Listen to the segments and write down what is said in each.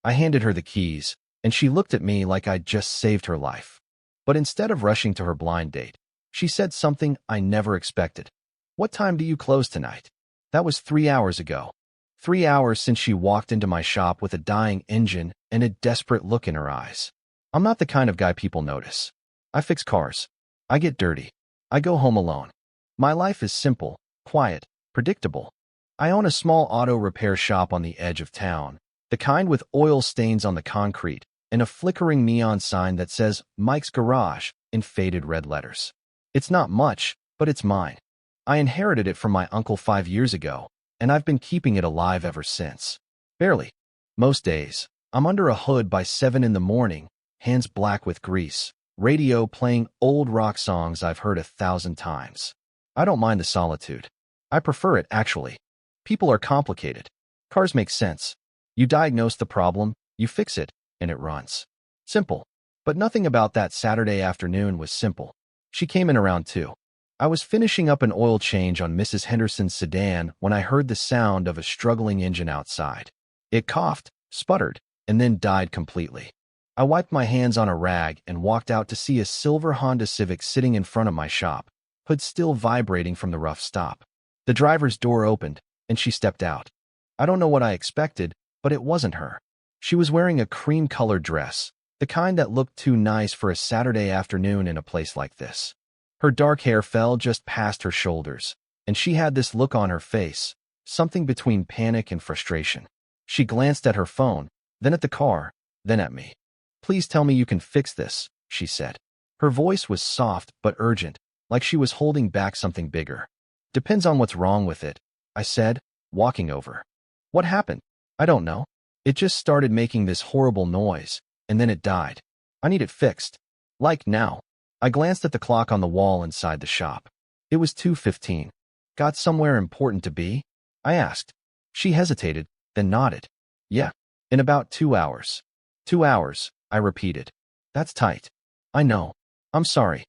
I handed her the keys, and she looked at me like I'd just saved her life. But instead of rushing to her blind date, she said something I never expected. "What time do you close tonight?" That was 3 hours ago. 3 hours since she walked into my shop with a dying engine and a desperate look in her eyes. I'm not the kind of guy people notice. I fix cars. I get dirty. I go home alone. My life is simple, quiet, predictable. I own a small auto repair shop on the edge of town, the kind with oil stains on the concrete and a flickering neon sign that says Mike's Garage in faded red letters. It's not much, but it's mine. I inherited it from my uncle 5 years ago, and I've been keeping it alive ever since. Barely. Most days, I'm under a hood by 7 in the morning, hands black with grease, radio playing old rock songs I've heard 1,000 times. I don't mind the solitude. I prefer it, actually. People are complicated. Cars make sense. You diagnose the problem, you fix it, and it runs. Simple. But nothing about that Saturday afternoon was simple. She came in around 2. I was finishing up an oil change on Mrs. Henderson's sedan when I heard the sound of a struggling engine outside. It coughed, sputtered, and then died completely. I wiped my hands on a rag and walked out to see a silver Honda Civic sitting in front of my shop, hood still vibrating from the rough stop. The driver's door opened, and she stepped out. I don't know what I expected, but it wasn't her. She was wearing a cream-colored dress, the kind that looked too nice for a Saturday afternoon in a place like this. Her dark hair fell just past her shoulders, and she had this look on her face, something between panic and frustration. She glanced at her phone, then at the car, then at me. "Please tell me you can fix this," she said. Her voice was soft but urgent, like she was holding back something bigger. "Depends on what's wrong with it," I said, walking over. "What happened?" "I don't know. It just started making this horrible noise, and then it died. I need it fixed. Like now." I glanced at the clock on the wall inside the shop. It was 2:15. "Got somewhere important to be?" I asked. She hesitated, then nodded. "Yeah, in about 2 hours." 2 hours, I repeated. "That's tight." "I know. I'm sorry.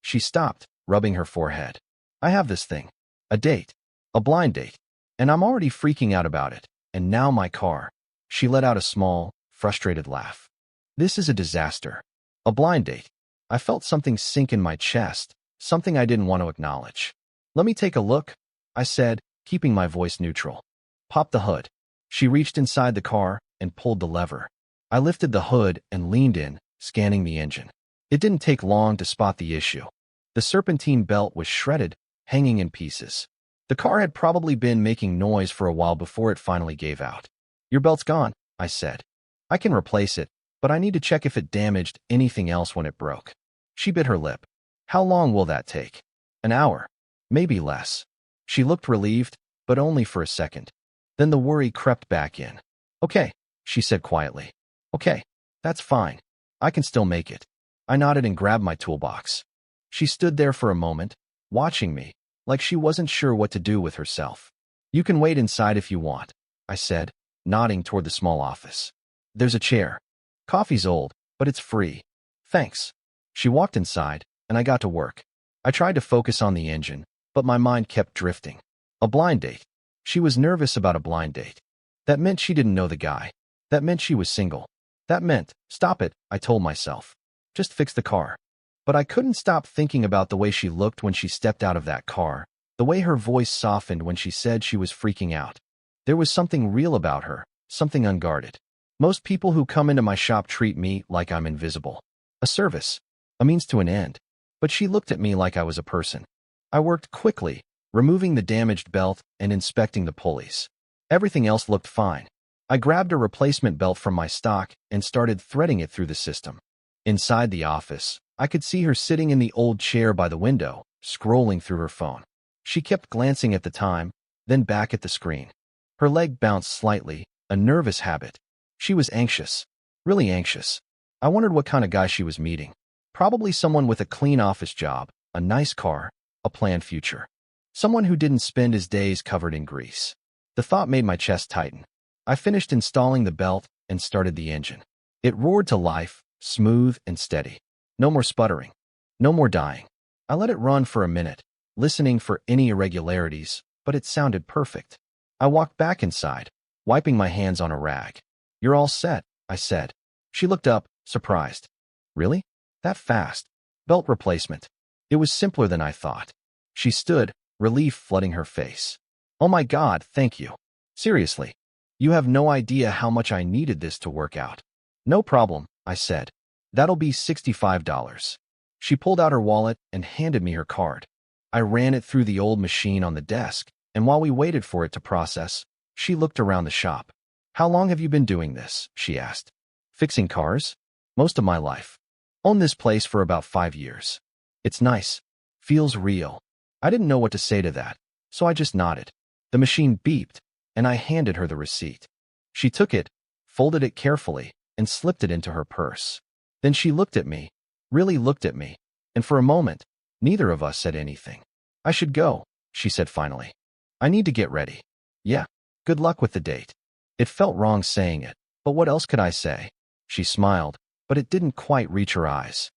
She stopped, rubbing her forehead. "I have this thing. A date. A blind date. And I'm already freaking out about it. And now my car." She let out a small, frustrated laugh. "This is a disaster. A blind date." I felt something sink in my chest, something I didn't want to acknowledge. "Let me take a look," I said, keeping my voice neutral. "Pop the hood." She reached inside the car and pulled the lever. I lifted the hood and leaned in, scanning the engine. It didn't take long to spot the issue. The serpentine belt was shredded, hanging in pieces. The car had probably been making noise for a while before it finally gave out. "Your belt's gone," I said. "I can replace it, but I need to check if it damaged anything else when it broke." She bit her lip. "How long will that take?" "An hour. Maybe less." She looked relieved, but only for a second. Then the worry crept back in. "Okay," she said quietly. "Okay, that's fine. I can still make it." I nodded and grabbed my toolbox. She stood there for a moment, watching me, like she wasn't sure what to do with herself. "You can wait inside if you want," I said, nodding toward the small office. "There's a chair. Coffee's old, but it's free. Thanks." She walked inside, and I got to work. I tried to focus on the engine, but my mind kept drifting. A blind date. She was nervous about a blind date. That meant she didn't know the guy. That meant she was single. That meant, stop it, I told myself. Just fix the car. But I couldn't stop thinking about the way she looked when she stepped out of that car, the way her voice softened when she said she was freaking out. There was something real about her, something unguarded. Most people who come into my shop treat me like I'm invisible. A service. A means to an end. But she looked at me like I was a person. I worked quickly, removing the damaged belt and inspecting the pulleys. Everything else looked fine. I grabbed a replacement belt from my stock and started threading it through the system. Inside the office, I could see her sitting in the old chair by the window, scrolling through her phone. She kept glancing at the time, then back at the screen. Her leg bounced slightly, a nervous habit. She was anxious. Really anxious. I wondered what kind of guy she was meeting. Probably someone with a clean office job, a nice car, a planned future. Someone who didn't spend his days covered in grease. The thought made my chest tighten. I finished installing the belt and started the engine. It roared to life, smooth and steady. No more sputtering. No more dying. I let it run for a minute, listening for any irregularities, but it sounded perfect. I walked back inside, wiping my hands on a rag. You're all set, I said. She looked up, surprised. Really? That fast? Belt replacement. It was simpler than I thought. She stood, relief flooding her face. Oh my God, thank you. Seriously. You have no idea how much I needed this to work out. No problem, I said. That'll be $65. She pulled out her wallet and handed me her card. I ran it through the old machine on the desk, and while we waited for it to process, she looked around the shop. How long have you been doing this? She asked. Fixing cars? Most of my life. Owned this place for about 5 years. It's nice. Feels real. I didn't know what to say to that, so I just nodded. The machine beeped, and I handed her the receipt. She took it, folded it carefully, and slipped it into her purse. Then she looked at me, really looked at me, and for a moment, neither of us said anything. I should go, she said finally. I need to get ready. Yeah, good luck with the date. It felt wrong saying it, but what else could I say? She smiled, but it didn't quite reach her eyes.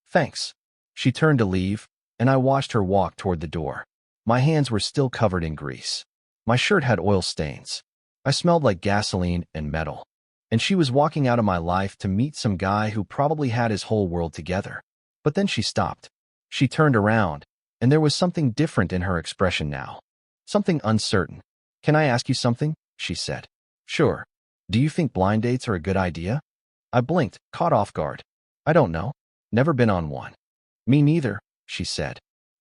Thanks. She turned to leave, and I watched her walk toward the door. My hands were still covered in grease. My shirt had oil stains. I smelled like gasoline and metal. And she was walking out of my life to meet some guy who probably had his whole world together. But then she stopped. She turned around, and there was something different in her expression now. Something uncertain. Can I ask you something? She said. Sure. Do you think blind dates are a good idea? I blinked, caught off guard. I don't know. Never been on one. Me neither, she said.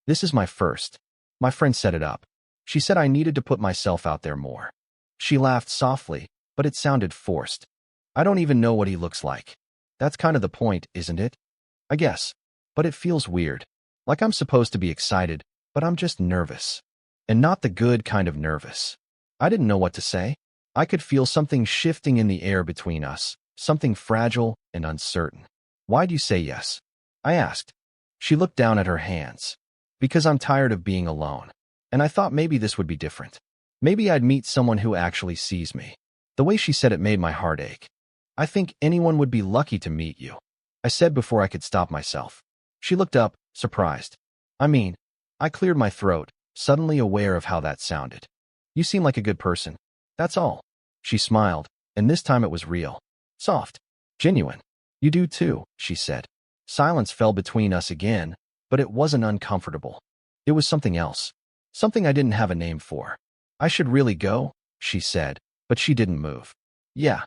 This is my first. My friend set it up. She said I needed to put myself out there more. She laughed softly, but it sounded forced. I don't even know what he looks like. That's kind of the point, isn't it? I guess. But it feels weird. Like I'm supposed to be excited, but I'm just nervous. And not the good kind of nervous. I didn't know what to say. I could feel something shifting in the air between us, something fragile and uncertain. Why'd you say yes? I asked. She looked down at her hands. Because I'm tired of being alone. And I thought maybe this would be different. Maybe I'd meet someone who actually sees me. The way she said it made my heart ache. I think anyone would be lucky to meet you, I said before I could stop myself. She looked up, surprised. I cleared my throat, suddenly aware of how that sounded. You seem like a good person. That's all. She smiled, and this time it was real. Soft. Genuine. You do too, she said. Silence fell between us again, but it wasn't uncomfortable. It was something else. Something I didn't have a name for. I should really go, she said, but she didn't move. Yeah.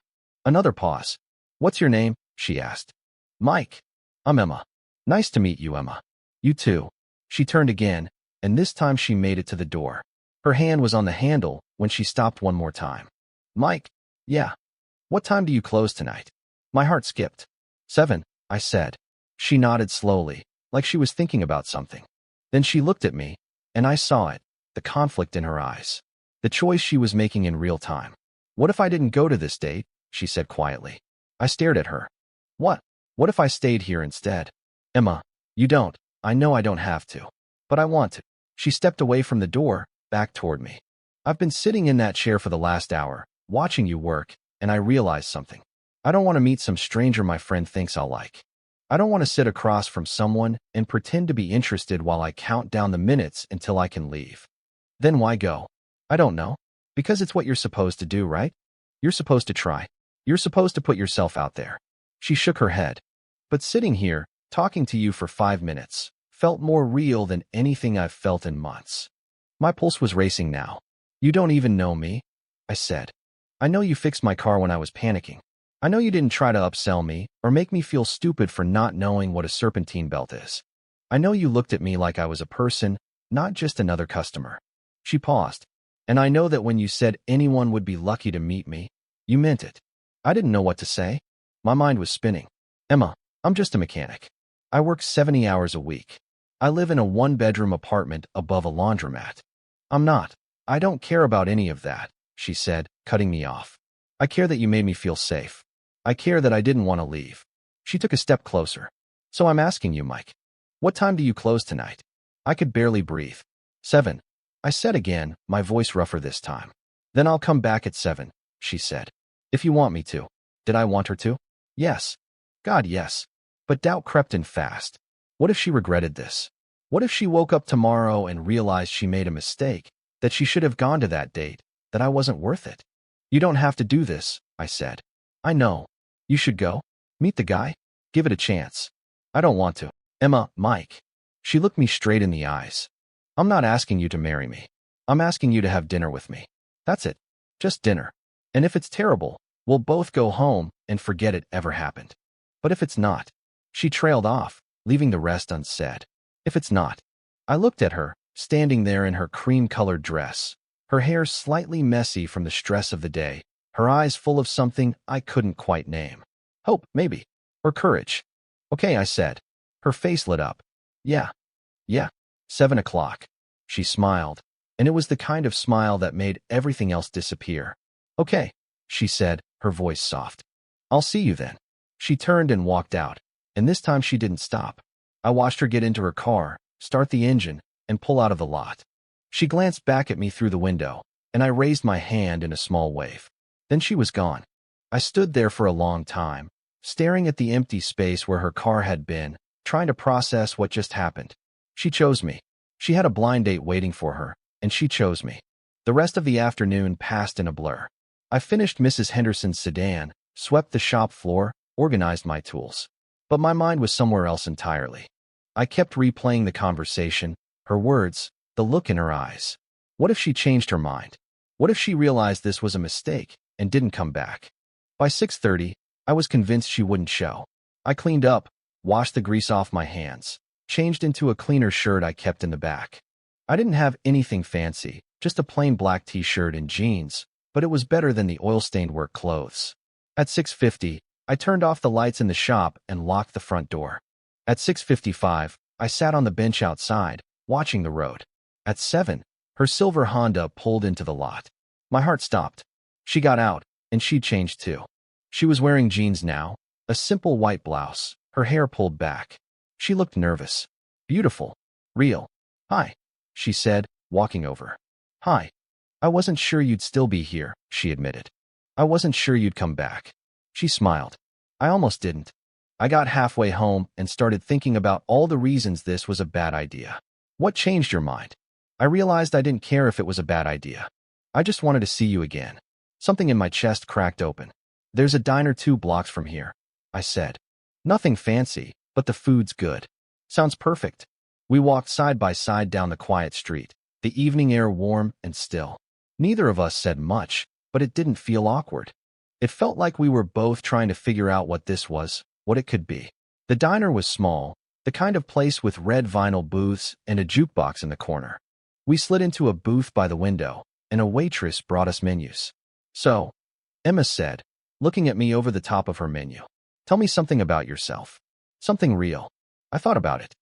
Another pause. What's your name? She asked. Mike. I'm Emma. Nice to meet you, Emma. You too. She turned again, and this time she made it to the door. Her hand was on the handle when she stopped one more time. Mike. Yeah. What time do you close tonight? My heart skipped. 7, I said. She nodded slowly, like she was thinking about something. Then she looked at me, and I saw it, the conflict in her eyes. The choice she was making in real time. What if I didn't go to this date? She said quietly. I stared at her. What? What if I stayed here instead? Emma, you don't. I know I don't have to. But I want to. She stepped away from the door, back toward me. I've been sitting in that chair for the last hour, watching you work, and I realized something. I don't want to meet some stranger my friend thinks I'll like. I don't want to sit across from someone and pretend to be interested while I count down the minutes until I can leave. Then why go? I don't know. Because it's what you're supposed to do, right? You're supposed to try. You're supposed to put yourself out there. She shook her head. But sitting here, talking to you for 5 minutes, felt more real than anything I've felt in months. My pulse was racing now. You don't even know me, I said. I know you fixed my car when I was panicking. I know you didn't try to upsell me or make me feel stupid for not knowing what a serpentine belt is. I know you looked at me like I was a person, not just another customer. She paused. And I know that when you said anyone would be lucky to meet me, you meant it. I didn't know what to say. My mind was spinning. Emma, I'm just a mechanic. I work 70 hours a week. I live in a 1-bedroom apartment above a laundromat. I'm not. I don't care about any of that, she said, cutting me off. I care that you made me feel safe. I care that I didn't want to leave. She took a step closer. So I'm asking you, Mike. What time do you close tonight? I could barely breathe. 7. I said again, my voice rougher this time. Then I'll come back at 7, she said. If you want me to. Did I want her to? Yes. God, yes. But doubt crept in fast. What if she regretted this? What if she woke up tomorrow and realized she made a mistake, that she should have gone to that date, that I wasn't worth it? You don't have to do this, I said. I know. You should go. Meet the guy. Give it a chance. I don't want to. Emma, Mike. She looked me straight in the eyes. I'm not asking you to marry me. I'm asking you to have dinner with me. That's it. Just dinner. And if it's terrible, we'll both go home and forget it ever happened. But if it's not, she trailed off, leaving the rest unsaid. If it's not. I looked at her, standing there in her cream-colored dress, her hair slightly messy from the stress of the day, her eyes full of something I couldn't quite name. Hope, maybe. Or courage. Okay, I said. Her face lit up. Yeah. 7 o'clock. She smiled, and it was the kind of smile that made everything else disappear. Okay, she said, her voice soft. I'll see you then. She turned and walked out, and this time she didn't stop. I watched her get into her car, start the engine, and pull out of the lot. She glanced back at me through the window, and I raised my hand in a small wave. Then she was gone. I stood there for a long time, staring at the empty space where her car had been, trying to process what just happened. She chose me. She had a blind date waiting for her, and she chose me. The rest of the afternoon passed in a blur. I finished Mrs. Henderson's sedan, swept the shop floor, organized my tools. But my mind was somewhere else entirely. I kept replaying the conversation, her words, the look in her eyes. What if she changed her mind? What if she realized this was a mistake and didn't come back? By 6:30, I was convinced she wouldn't show. I cleaned up, washed the grease off my hands, changed into a cleaner shirt I kept in the back. I didn't have anything fancy, just a plain black t-shirt and jeans, but it was better than the oil-stained work clothes. At 6:50, I turned off the lights in the shop and locked the front door. At 6:55, I sat on the bench outside, watching the road. At 7, her silver Honda pulled into the lot. My heart stopped. She got out, and she changed too. She was wearing jeans now, a simple white blouse, her hair pulled back. She looked nervous. Beautiful. Real. Hi, she said, walking over. Hi. I wasn't sure you'd still be here, she admitted. I wasn't sure you'd come back. She smiled. I almost didn't. I got halfway home and started thinking about all the reasons this was a bad idea. What changed your mind? I realized I didn't care if it was a bad idea. I just wanted to see you again. Something in my chest cracked open. There's a diner 2 blocks from here, I said. Nothing fancy, but the food's good. Sounds perfect. We walked side by side down the quiet street, the evening air warm and still. Neither of us said much, but it didn't feel awkward. It felt like we were both trying to figure out what this was, what it could be. The diner was small, the kind of place with red vinyl booths and a jukebox in the corner. We slid into a booth by the window, and a waitress brought us menus. So, Emma said, looking at me over the top of her menu. Tell me something about yourself. Something real. I thought about it.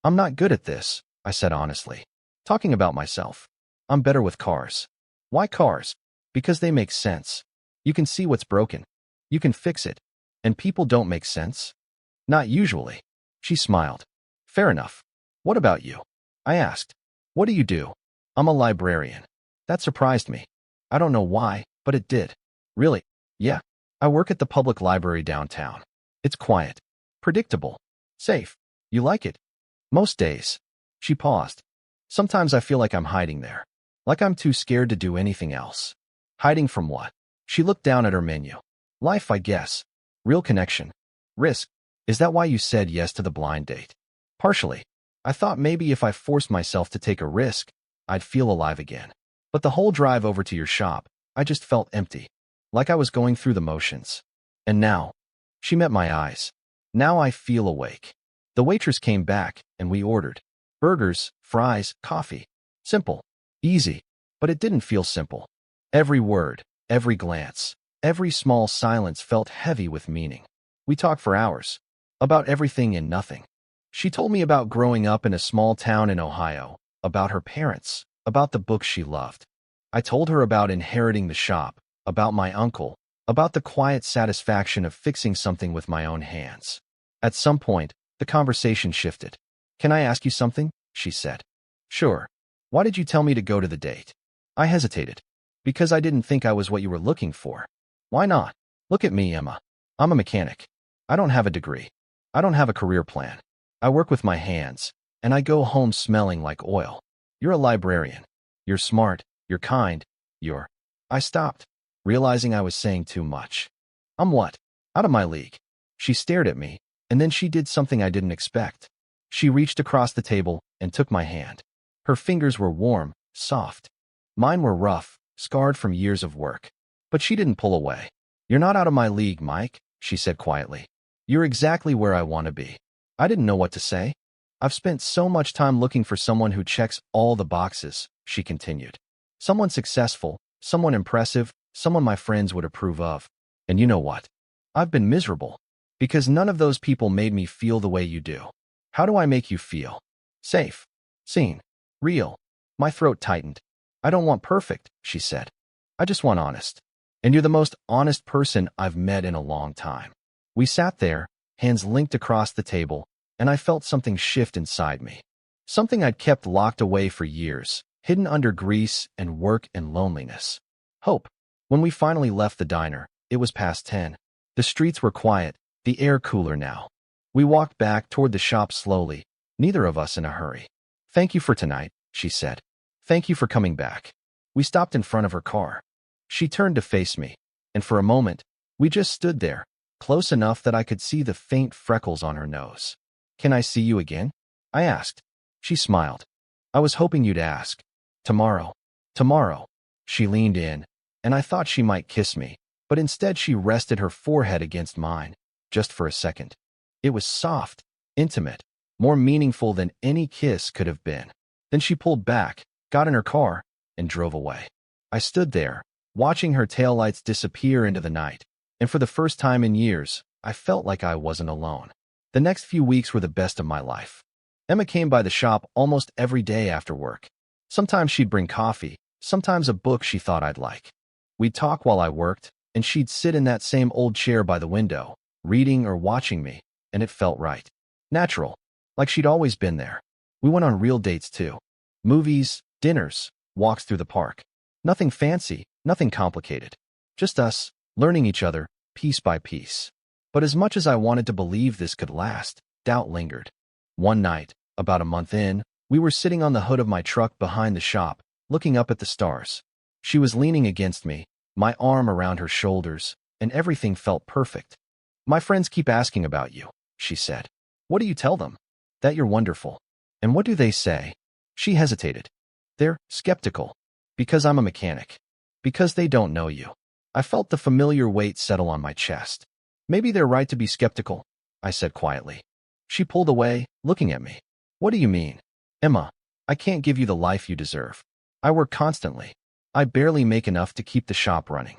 I'm not good at this, I said honestly. Talking about myself. I'm better with cars. Why cars? Because they make sense. You can see what's broken. You can fix it. And people don't make sense? Not usually. She smiled. Fair enough. What about you? I asked. What do you do? I'm a librarian. That surprised me. I don't know why, but it did. Really? Yeah. I work at the public library downtown. It's quiet. Predictable. Safe. You like it? Most days. She paused. Sometimes I feel like I'm hiding there. Like I'm too scared to do anything else. Hiding from what? She looked down at her menu. Life, I guess. Real connection. Risk. Is that why you said yes to the blind date? Partially. I thought maybe if I forced myself to take a risk, I'd feel alive again. But the whole drive over to your shop, I just felt empty. Like I was going through the motions. And now, she met my eyes. Now I feel awake. The waitress came back, and we ordered. Burgers, fries, coffee. Simple. Easy. But it didn't feel simple. Every word, every glance, every small silence felt heavy with meaning. We talked for hours. About everything and nothing. She told me about growing up in a small town in Ohio, about her parents, about the books she loved. I told her about inheriting the shop, about my uncle, about the quiet satisfaction of fixing something with my own hands. At some point, the conversation shifted. Can I ask you something? She said. Sure. Why did you tell me to go to the date? I hesitated. Because I didn't think I was what you were looking for. Why not? Look at me, Emma. I'm a mechanic. I don't have a degree. I don't have a career plan. I work with my hands, and I go home smelling like oil. You're a librarian. You're smart. You're kind. I stopped, realizing I was saying too much. I'm what? Out of my league. She stared at me, and then she did something I didn't expect. She reached across the table and took my hand. Her fingers were warm, soft. Mine were rough, scarred from years of work. But she didn't pull away. You're not out of my league, Mike, she said quietly. You're exactly where I want to be. I didn't know what to say. I've spent so much time looking for someone who checks all the boxes, she continued. Someone successful, someone impressive, someone my friends would approve of. And you know what? I've been miserable. Because none of those people made me feel the way you do. How do I make you feel? Safe. Seen. Real. My throat tightened. I don't want perfect, she said. I just want honest. And you're the most honest person I've met in a long time. We sat there, hands linked across the table, and I felt something shift inside me. Something I'd kept locked away for years, hidden under grease and work and loneliness. Hope. When we finally left the diner, it was past 10. The streets were quiet, the air cooler now. We walked back toward the shop slowly, neither of us in a hurry. Thank you for tonight, she said. Thank you for coming back. We stopped in front of her car. She turned to face me, and for a moment, we just stood there, close enough that I could see the faint freckles on her nose. Can I see you again? I asked. She smiled. I was hoping you'd ask. Tomorrow. Tomorrow. She leaned in, and I thought she might kiss me, but instead she rested her forehead against mine, just for a second. It was soft, intimate, more meaningful than any kiss could have been. Then she pulled back, got in her car, and drove away. I stood there, watching her taillights disappear into the night, and for the first time in years, I felt like I wasn't alone. The next few weeks were the best of my life. Emma came by the shop almost every day after work. Sometimes she'd bring coffee, sometimes a book she thought I'd like. We'd talk while I worked, and she'd sit in that same old chair by the window, reading or watching me, and it felt right. Natural, like she'd always been there. We went on real dates too. Movies, dinners, walks through the park. Nothing fancy, nothing complicated. Just us, learning each other, piece by piece. But as much as I wanted to believe this could last, doubt lingered. One night, about a month in, we were sitting on the hood of my truck behind the shop, looking up at the stars. She was leaning against me, my arm around her shoulders, and everything felt perfect. My friends keep asking about you, she said. What do you tell them? That you're wonderful. And what do they say? She hesitated. They're skeptical. Because I'm a mechanic. Because they don't know you. I felt the familiar weight settle on my chest. Maybe they're right to be skeptical, I said quietly. She pulled away, looking at me. What do you mean? Emma, I can't give you the life you deserve. I work constantly. I barely make enough to keep the shop running.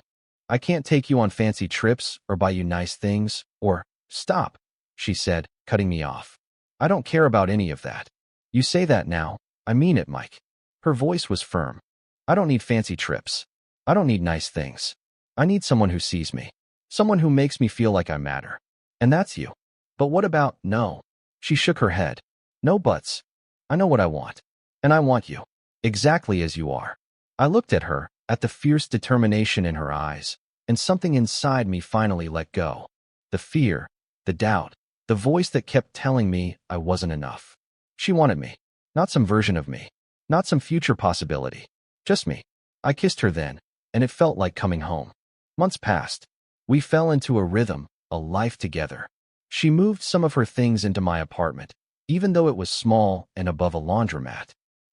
I can't take you on fancy trips or buy you nice things or, stop, she said, cutting me off. I don't care about any of that. You say that now, I mean it, Mike. Her voice was firm. I don't need fancy trips. I don't need nice things. I need someone who sees me. Someone who makes me feel like I matter. And that's you. But what about no? She shook her head. No buts. I know what I want. And I want you. Exactly as you are. I looked at her, at the fierce determination in her eyes, and something inside me finally let go. The fear, the doubt, the voice that kept telling me I wasn't enough. She wanted me. Not some version of me. Not some future possibility. Just me. I kissed her then, and it felt like coming home. Months passed. We fell into a rhythm, a life together. She moved some of her things into my apartment, even though it was small and above a laundromat.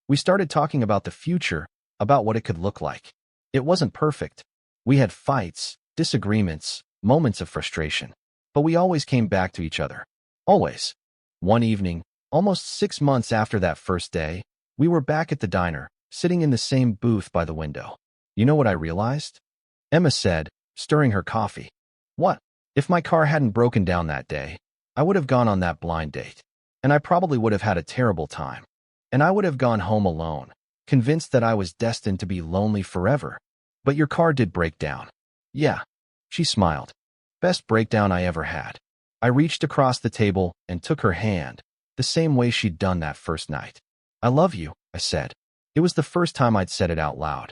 We started talking about the future, about what it could look like. It wasn't perfect. We had fights, disagreements, moments of frustration. But we always came back to each other. Always. One evening, almost 6 months after that first day, we were back at the diner, sitting in the same booth by the window. You know what I realized? Emma said, stirring her coffee. What? If my car hadn't broken down that day, I would have gone on that blind date. And I probably would have had a terrible time. And I would have gone home alone, convinced that I was destined to be lonely forever. But your car did break down. Yeah. She smiled. Best breakdown I ever had. I reached across the table and took her hand, the same way she'd done that first night. I love you, I said. It was the first time I'd said it out loud.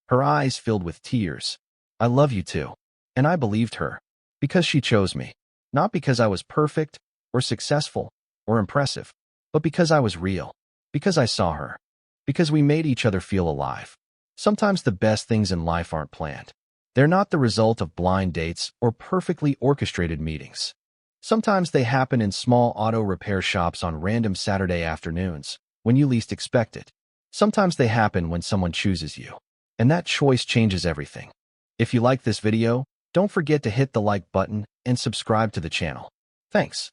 Her eyes filled with tears. I love you too. And I believed her. Because she chose me. Not because I was perfect, or successful, or impressive, but because I was real. Because I saw her. Because we made each other feel alive. Sometimes the best things in life aren't planned. They're not the result of blind dates or perfectly orchestrated meetings. Sometimes they happen in small auto repair shops on random Saturday afternoons, when you least expect it. Sometimes they happen when someone chooses you. And that choice changes everything. If you like this video, don't forget to hit the like button and subscribe to the channel. Thanks.